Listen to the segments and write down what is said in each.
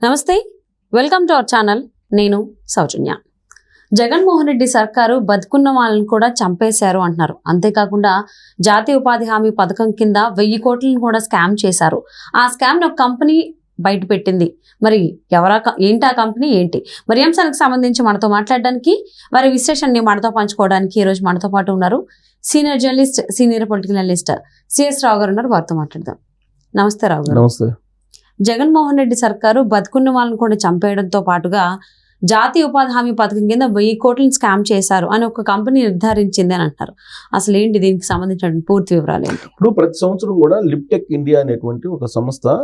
నమస్తే, welcome to our channel. నేను సౌజన్య. జగన్మోహన్ రెడ్డి సర్కారు బతుకున్న వాళ్ళని కూడా చంపేశారు అంటున్నారు. అంతేకాకుండా జాతీయ ఉపాధి హామీ పథకం కింద 1000 కోట్లను కూడా స్కామ్ చేశారు. ఆ స్కామ్ని ఒక కంపెనీ బయట పెట్టింది. మరి ఏంటి ఆ కంపెనీ ఏంటి? మరి అంశానికి సంబంధించి మనతో మాట్లాడడానికి, వారి విశ్లేషణని మనతో పంచుకోవడానికి ఈరోజు మనతో పాటు ఉన్నారు senior journalist, senior political analyst CS Rao garu ఉన్నారు. వారితో మాట్లాడదాం. నమస్తే రావు గారు. నమస్తే. జగన్మోహన్ రెడ్డి సర్కారు బతుకున్న వాళ్ళని కూడా చంపేయడంతో పాటుగా జాతీయ ఉపాధి హామీ పథకం కింద 1000 కోట్లను స్కామ్ చేశారు అని ఒక కంపెనీ నిర్ధారించింది అని అంటారు. అసలు ఏంటి దీనికి సంబంధించిన పూర్తి వివరాలు ఏంటి? ఇప్పుడు ప్రతి సంవత్సరం కూడా లిప్టెక్ ఇండియా అనేటువంటి ఒక సంస్థ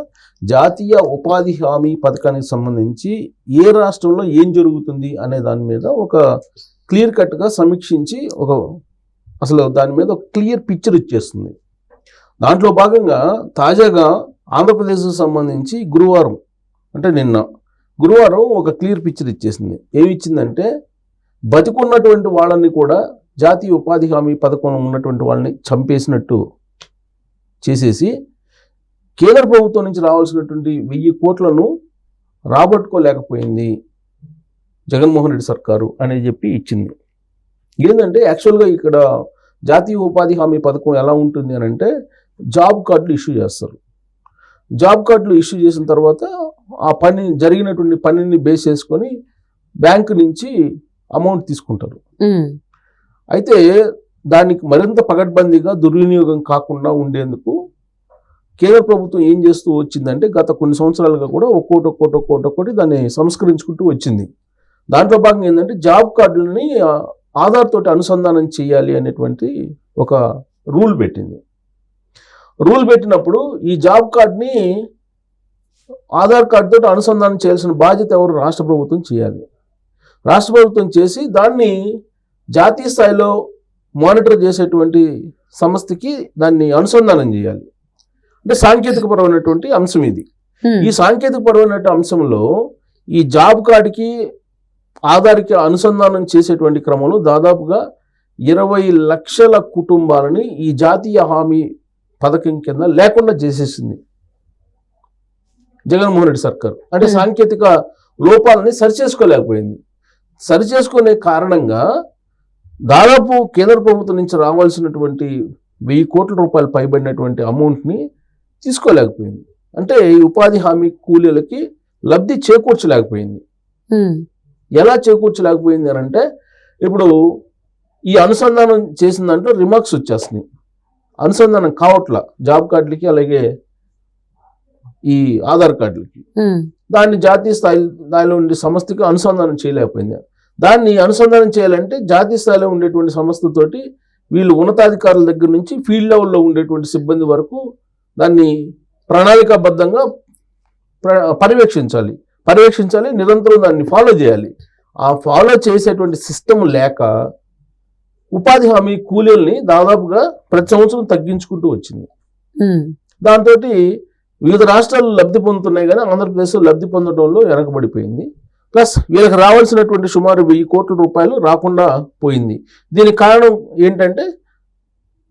జాతీయ ఉపాధి హామీ పథకానికి సంబంధించి ఏ రాష్ట్రంలో ఏం జరుగుతుంది అనే దాని మీద ఒక క్లియర్ కట్గా సమీక్షించి అసలు దాని మీద ఒక క్లియర్ పిక్చర్ ఇచ్చేస్తుంది. దాంట్లో భాగంగా తాజాగా ఆంధ్రప్రదేశ్కు సంబంధించి నిన్న గురువారం ఒక క్లియర్ పిక్చర్ ఇచ్చేసింది. ఏమి ఇచ్చిందంటే, బతికున్నటువంటి వాళ్ళని కూడా జాతీయ ఉపాధి హామీ పథకం ఉన్నటువంటి వాళ్ళని చంపేసినట్టు చేసేసి కేంద్ర ప్రభుత్వం నుంచి రావాల్సినటువంటి 1000 కోట్లను రాబట్టుకోలేకపోయింది జగన్మోహన్ రెడ్డి సర్కారు అని చెప్పి ఇచ్చింది. ఏంటంటే యాక్చువల్గా ఇక్కడ జాతీయ ఉపాధి హామీ పథకం ఎలా ఉంటుంది అని అంటే, జాబ్ కార్డులు ఇష్యూ చేస్తారు. జాబ్ కార్డులు ఇష్యూ చేసిన తర్వాత ఆ జరిగినటువంటి పనిని బేస్ చేసుకొని బ్యాంకు నుంచి అమౌంట్ తీసుకుంటారు. అయితే దానికి మరింత పగడ్బందీగా దుర్వినియోగం కాకుండా ఉండేందుకు కేంద్ర ప్రభుత్వం ఏం చేస్తూ వచ్చిందంటే, గత కొన్ని సంవత్సరాలుగా కూడా ఒక్కోటి దాన్ని సంస్కరించుకుంటూ వచ్చింది. దాంట్లో భాగంగా ఏంటంటే, జాబ్ కార్డులని ఆధార్ తోటి అనుసంధానం చేయాలి అనేటువంటి ఒక రూల్ పెట్టింది. రూల్ పెట్టినప్పుడు ఈ జాబ్ కార్డ్ని ఆధార్ కార్డు తోటి అనుసంధానం చేయాల్సిన బాధ్యత ఎవరు? రాష్ట్ర ప్రభుత్వం చేయాలి. రాష్ట్ర ప్రభుత్వం చేసి దాన్ని జాతీయ స్థాయిలో మానిటర్ చేసేటువంటి సంస్థకి దాన్ని అనుసంధానం చేయాలి. అంటే సాంకేతికపరమైనటువంటి అంశం ఇది. ఈ సాంకేతికపరమైన అంశంలో ఈ జాబ్ కార్డుకి ఆధార్కి అనుసంధానం చేసేటువంటి క్రమంలో దాదాపుగా 20 లక్షల కుటుంబాలని ఈ జాతీయ హామీ పథకం కింద లేకుండా చేసేసింది జగన్మోహన్ రెడ్డి సర్కారు. అంటే సాంకేతిక లోపాలని సరిచేసుకోలేకపోయింది. సరిచేసుకునే కారణంగా దాదాపు కేంద్ర ప్రభుత్వం నుంచి రావాల్సినటువంటి 1000 కోట్ల రూపాయలు పైబడినటువంటి అమౌంట్ని తీసుకోలేకపోయింది. అంటే ఈ ఉపాధి హామీ కూలీలకి లబ్ధి చేకూర్చలేకపోయింది. ఎలా చేకూర్చలేకపోయింది అని అంటే, ఇప్పుడు ఈ అనుసంధానం చేసిన దాంట్లో రిమార్క్స్ వచ్చేస్తున్నాయి. అనుసంధానం కావట్ల జాబ్ కార్డులకి, అలాగే ఈ ఆధార్ కార్డులకి. దాన్ని జాతీయ స్థాయిలో ఉండే సంస్థకి అనుసంధానం చేయలేకపోయింది. దాన్ని అనుసంధానం చేయాలంటే జాతీయ స్థాయిలో ఉండేటువంటి సంస్థతోటి వీళ్ళు ఉన్నతాధికారుల దగ్గర నుంచి ఫీల్డ్ లెవెల్లో ఉండేటువంటి సిబ్బంది వరకు దాన్ని ప్రణాళికాబద్ధంగా పర్యవేక్షించాలి, నిరంతరం దాన్ని ఫాలో చేయాలి. ఆ ఫాలో చేసేటువంటి సిస్టమ్ లేక ఉపాధి హామీ కూలీల్ని దాదాపుగా ప్రతి సంవత్సరం తగ్గించుకుంటూ వచ్చింది. దాంతో వివిధ రాష్ట్రాలు లబ్ధి పొందుతున్నాయి, కానీ ఆంధ్రప్రదేశ్లో లబ్ధి పొందడంలో వెనకబడిపోయింది. ప్లస్ వీళ్ళకి రావాల్సినటువంటి సుమారు 1000 కోట్ల రూపాయలు రాకుండా పోయింది. దీనికి కారణం ఏంటంటే,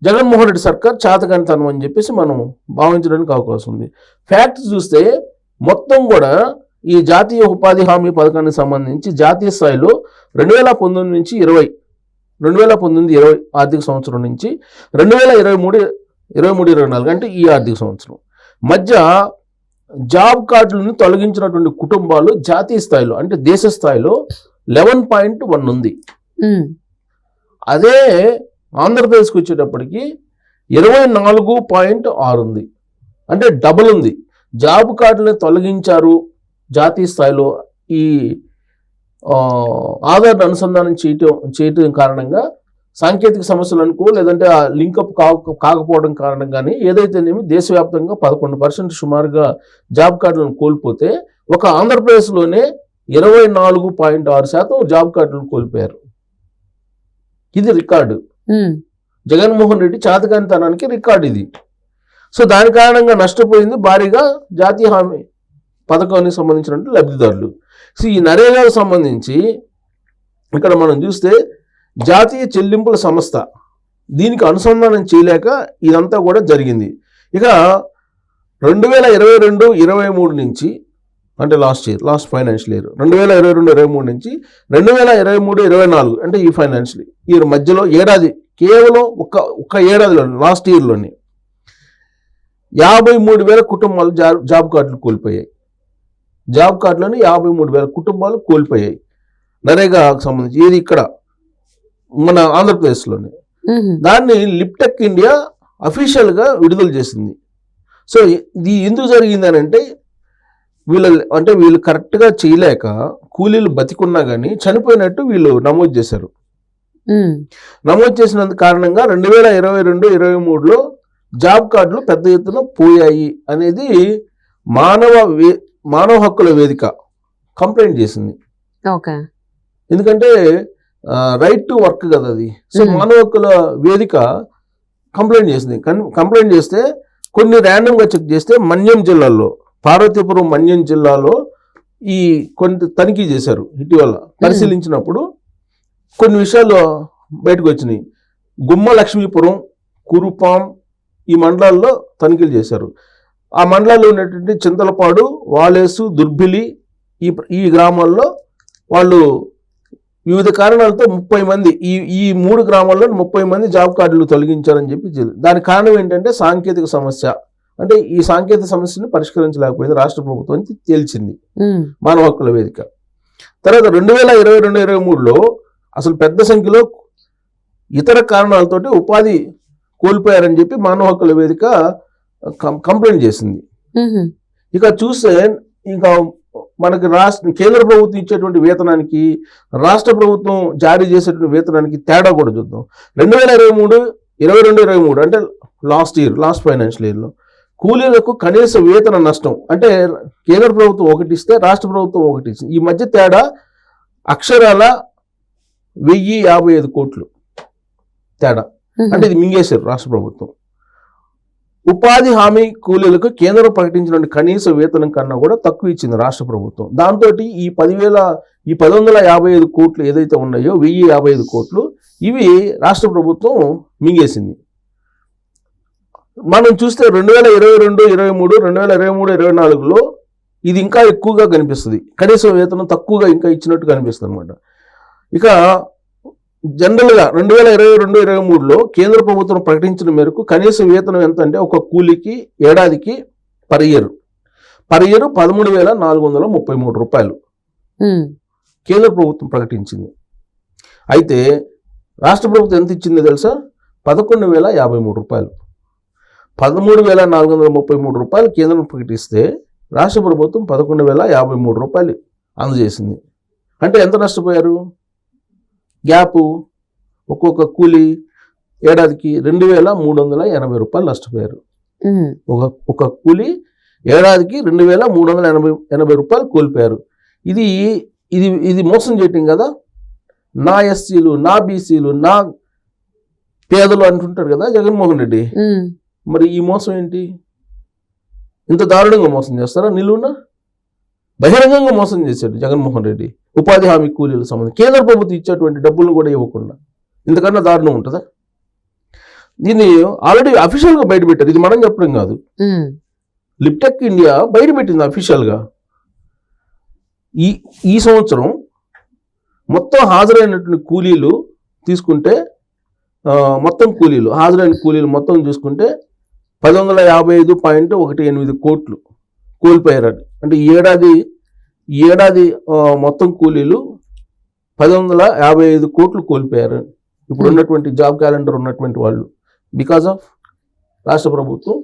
జగన్మోహన్ రెడ్డి సర్కార్ చాతకానితనం అని చెప్పేసి మనం భావించడానికి అవకాశం ఉంది. ఫ్యాక్ట్ చూస్తే మొత్తం కూడా ఈ జాతీయ ఉపాధి హామీ పథకానికి సంబంధించి జాతీయ స్థాయిలో 2019 నుంచి 2020 ఆర్థిక సంవత్సరం నుంచి 2023-24 అంటే ఈ ఆర్థిక సంవత్సరం మధ్య జాబ్ కార్డులను తొలగించినటువంటి కుటుంబాలు జాతీయ స్థాయిలో అంటే దేశ స్థాయిలో 11.1 ఉంది. అదే ఆంధ్రప్రదేశ్కి వచ్చేటప్పటికి 24.6 ఉంది. అంటే డబుల్ ఉంది. జాబ్ కార్డులను తొలగించారు జాతీయ స్థాయిలో ఈ ఆధార్ అనుసంధానం చేయటం కారణంగా సాంకేతిక సమస్యలు అనుకో, లేదంటే ఆ లింకప్ కాకపోవడం కారణంగానే ఏదైతేనేమి దేశవ్యాప్తంగా 11% సుమారుగా జాబ్ కార్డులను కోల్పోతే, ఒక ఆంధ్రప్రదేశ్లోనే 24.6% జాబ్ కార్డులను కోల్పోయారు. ఇది రికార్డు. జగన్మోహన్ రెడ్డి చాతకానితనానికి రికార్డు ఇది. సో దాని కారణంగా నష్టపోయింది భారీగా జాతీయ హామీ పథకానికి సంబంధించినటువంటి లబ్ధిదారులు. సో ఈ నరేగాకు సంబంధించి ఇక్కడ మనం చూస్తే జాతీయ చెల్లింపుల సంస్థ దీనికి అనుసంధానం చేయలేక ఇదంతా కూడా జరిగింది. ఇక 2022-23 నుంచి అంటే లాస్ట్ ఫైనాన్షియల్ ఇయర్ 2022-23 నుంచి 2023-24 అంటే ఈ ఫైనాన్షియల్ ఇయర్ మధ్యలో ఏడాది కేవలం ఒక్క ఏడాదిలో లాస్ట్ ఇయర్లోని 53,000 కుటుంబాలు జాబ్ కార్డులు కోల్పోయాయి. జాబ్ కార్డులోని 53,000 కుటుంబాలు కోల్పోయాయి. నరేగాకు సంబంధించి ఇది ఇక్కడ మన ఆంధ్రప్రదేశ్లోని. దాన్ని లిప్టెక్ ఇండియా అఫీషియల్గా విడుదల చేసింది. సో ఇది ఎందుకు జరిగింది అని అంటే వీళ్ళు కరెక్ట్గా చేయలేక కూలీలు బతికున్నా కానీ చనిపోయినట్టు వీళ్ళు నమోదు చేశారు. నమోదు చేసినందు కారణంగా 2022-23లో జాబ్ కార్డులు పెద్ద ఎత్తున పోయాయి అనేది మానవ హక్కుల వేదిక కంప్లైంట్ చేసింది. ఎందుకంటే రైట్ టు వర్క్ కదా అది. సో మానవ హక్కుల వేదిక కంప్లైంట్ చేసింది. కంప్లైంట్ చేస్తే కొన్ని ర్యాండమ్గా చెక్ చేస్తే మన్యం జిల్లాలో, పార్వతీపురం మన్యం జిల్లాలో కొన్ని తనిఖీ చేశారు. ఇటీవల పరిశీలించినప్పుడు కొన్ని విషయాలు బయటకు వచ్చినాయి. గుమ్మ లక్ష్మీపురం, కురుపాం ఈ మండలాల్లో తనిఖీలు చేశారు. ఆ మండలాల్లో ఉన్నటువంటి చింతలపాడు, వాలేసు, దుర్బిలి ఈ గ్రామాల్లో వాళ్ళు వివిధ కారణాలతో 30 మంది ఈ 3 గ్రామాల్లో 30 మంది జాబ్ కార్డులు తొలగించారని చెప్పి. దానికి కారణం ఏంటంటే సాంకేతిక సమస్య. అంటే ఈ సాంకేతిక సమస్యను పరిష్కరించలేకపోయింది రాష్ట్ర ప్రభుత్వం తేల్చింది మానవ హక్కుల వేదిక. తర్వాత 2022-23లో అసలు పెద్ద సంఖ్యలో ఇతర కారణాలతోటి ఉపాధి కోల్పోయారని చెప్పి మానవ హక్కుల వేదిక కంప్లైంట్ చేసింది. ఇక చూస్తే ఇంకా మనకి కేంద్ర ప్రభుత్వం ఇచ్చేటువంటి వేతనానికి రాష్ట్ర ప్రభుత్వం జారీ చేసేటువంటి వేతనానికి తేడా కూడా చూద్దాం. 2022-23 అంటే లాస్ట్ ఫైనాన్షియల్ ఇయర్లో కూలీలకు కనీస వేతన నష్టం అంటే కేంద్ర ప్రభుత్వం ఒకటి ఇస్తే రాష్ట్ర ప్రభుత్వం ఒకటి ఇచ్చింది. ఈ మధ్య తేడా అక్షరాల 1,055 కోట్లు తేడా. అంటే ఇది మింగేశారు రాష్ట్ర ప్రభుత్వం. ఉపాధి హామీ కూలీలకు కేంద్రం ప్రకటించిన కనీస వేతనం కన్నా కూడా తక్కువ ఇచ్చింది రాష్ట్ర ప్రభుత్వం. దాంతో ఈ 1,155 కోట్లు ఏదైతే ఉన్నాయో 1,055 కోట్లు ఇవి రాష్ట్ర ప్రభుత్వం మింగేసింది. మనం చూస్తే 2022-23, 2023-24లో ఇది ఇంకా ఎక్కువగా కనిపిస్తుంది. కనీస వేతనం తక్కువగా ఇంకా ఇచ్చినట్టు కనిపిస్తుంది అనమాట. ఇక జనరల్గా 2022-23లో కేంద్ర ప్రభుత్వం ప్రకటించిన మేరకు కనీస వేతనం ఎంత అంటే ఒక కూలీకి ఏడాదికి పర్ ఇయర్ 13,433 రూపాయలు కేంద్ర ప్రభుత్వం ప్రకటించింది. అయితే రాష్ట్ర ప్రభుత్వం ఎంత ఇచ్చిందో తెలుసా? 11,053 రూపాయలు. 13,433 రూపాయలు కేంద్రం ప్రకటిస్తే రాష్ట్ర ప్రభుత్వం 11,053 రూపాయలు అందజేసింది. అంటే ఎంత నష్టపోయారు? గ్యాపు ఒక్కొక్క కూలీ ఏడాదికి 2,380 రూపాయలు నష్టపోయారు. ఒక కూలీ ఏడాదికి 2,380 రూపాయలు కోల్పోయారు. ఇది మోసం చేయటం కదా. నా ఎస్సీలు, నా బీసీలు, నా పేదలు అంటుంటారు కదా జగన్మోహన్ రెడ్డి. మరి ఈ మోసం ఏంటి? ఇంత దారుణంగా మోసం చేస్తారా? నిలువున బహిరంగంగా మోసం చేశాడు జగన్మోహన్ రెడ్డి. ఉపాధి హామీ కూలీలకు సంబంధించి కేంద్ర ప్రభుత్వం ఇచ్చేటువంటి డబ్బులను కూడా ఇవ్వకుండా ఇంతకన్నా దారుణం ఉంటుందా? దీన్ని ఆల్రెడీ అఫీషియల్గా బయటపెట్టారు. ఇది మనం చెప్పడం కాదు, లిప్టెక్ ఇండియా బయటపెట్టింది అఫీషియల్గా. ఈ సంవత్సరం మొత్తం హాజరైనటువంటి కూలీలు తీసుకుంటే హాజరైన కూలీలు మొత్తం చూసుకుంటే 1,155.18 కోట్లు కోల్పోయారని. అంటే ఈ ఏడాది మొత్తం కూలీలు 1,155 కోట్లు కోల్పోయారని ఇప్పుడు ఉన్నటువంటి జాబ్ క్యాలెండర్ ఉన్నటువంటి వాళ్ళు బికాజ్ ఆఫ్ రాష్ట్ర ప్రభుత్వం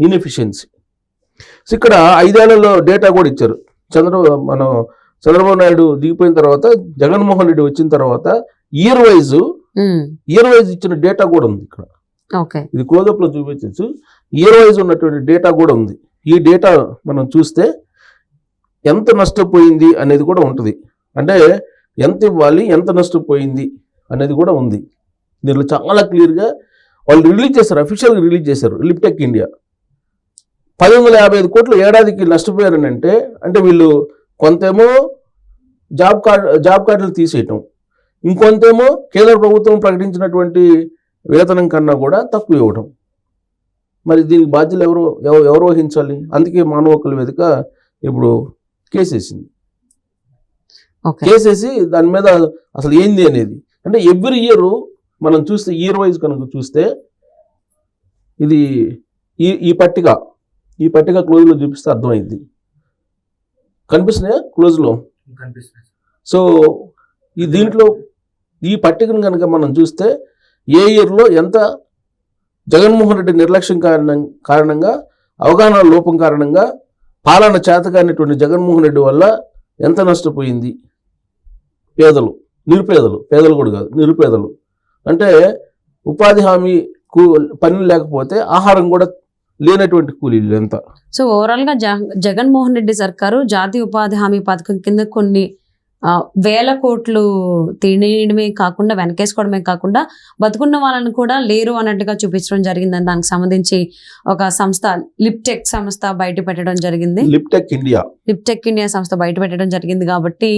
ఇన్ఎఫిషియన్సీ. సో ఇక్కడ 5 ఏళ్లలో డేటా కూడా ఇచ్చారు. చంద్రబాబు నాయుడు దిగిపోయిన తర్వాత జగన్మోహన్ రెడ్డి వచ్చిన తర్వాత ఇయర్ వైజ్ ఇచ్చిన డేటా కూడా ఉంది ఇక్కడ. ఇది క్లోజప్ లో చూపించచ్చు. ఇయర్ వైజ్ ఉన్నటువంటి డేటా కూడా ఉంది. ఈ డేటా మనం చూస్తే ఎంత నష్టపోయింది అనేది కూడా ఉంటుంది. అంటే ఎంత ఇవ్వాలి, ఎంత నష్టపోయింది అనేది కూడా ఉంది. దీనిలో చాలా క్లియర్గా వాళ్ళు రిలీజ్ చేశారు, అఫీషియల్గా రిలీజ్ చేశారు. లిప్టెక్ ఇండియా 1,155 కోట్లు ఏడాదికి నష్టపోయారని అంటే వీళ్ళు కొంతేమో జాబ్ కార్డులు తీసేయటం, ఇంకొంతేమో కేంద్ర ప్రభుత్వం ప్రకటించినటువంటి వేతనం కన్నా కూడా తక్కువ ఇవ్వడం. మరి దీనికి బాధ్యులు ఎవరు వహించాలి? అందుకే మానవ హక్కుల వేదిక ఇప్పుడు కేసేసింది. ఓకే. కేసేసి దాని మీద అసలు ఏంది అనేది, అంటే ఎవ్రీ ఇయర్ మనం చూస్తే ఇయర్ వైజ్ కనుక చూస్తే ఇది ఈ పట్టిక క్లోజ్లో చూపిస్తే అర్థమైంది. కనిపిస్తున్నాయా క్లోజ్లో? సో దీంట్లో ఈ పట్టికను కనుక మనం చూస్తే ఏ ఇయర్లో ఎంత జగన్మోహన్ రెడ్డి నిర్లక్ష్యం కారణంగా అవగాహన లోపం కారణంగా పాలన చేతకానిటువంటి జగన్మోహన్ రెడ్డి వల్ల ఎంత నష్టపోయింది పేదలు కూడా కాదు, నిరుపేదలు. అంటే ఉపాధి హామీ పనులు లేకపోతే ఆహారం కూడా లేనటువంటి కూలీలు ఎంత. సో ఓవరాల్గా జగన్మోహన్ రెడ్డి సర్కారు జాతీయ ఉపాధి హామీ పథకం కింద కొన్ని వేల కోట్లు తినేయడమే కాకుండా వెనకేసుకోవడమే కాకుండా బతుకున్న వాళ్ళని కూడా లేరు అన్నట్టుగా చూపించడం జరిగిందని దానికి సంబంధించి ఒక సంస్థ లిప్టెక్ సంస్థ బయట పెట్టడం జరిగింది. లిప్టెక్ ఇండియా సంస్థ బయట పెట్టడం జరిగింది. కాబట్టి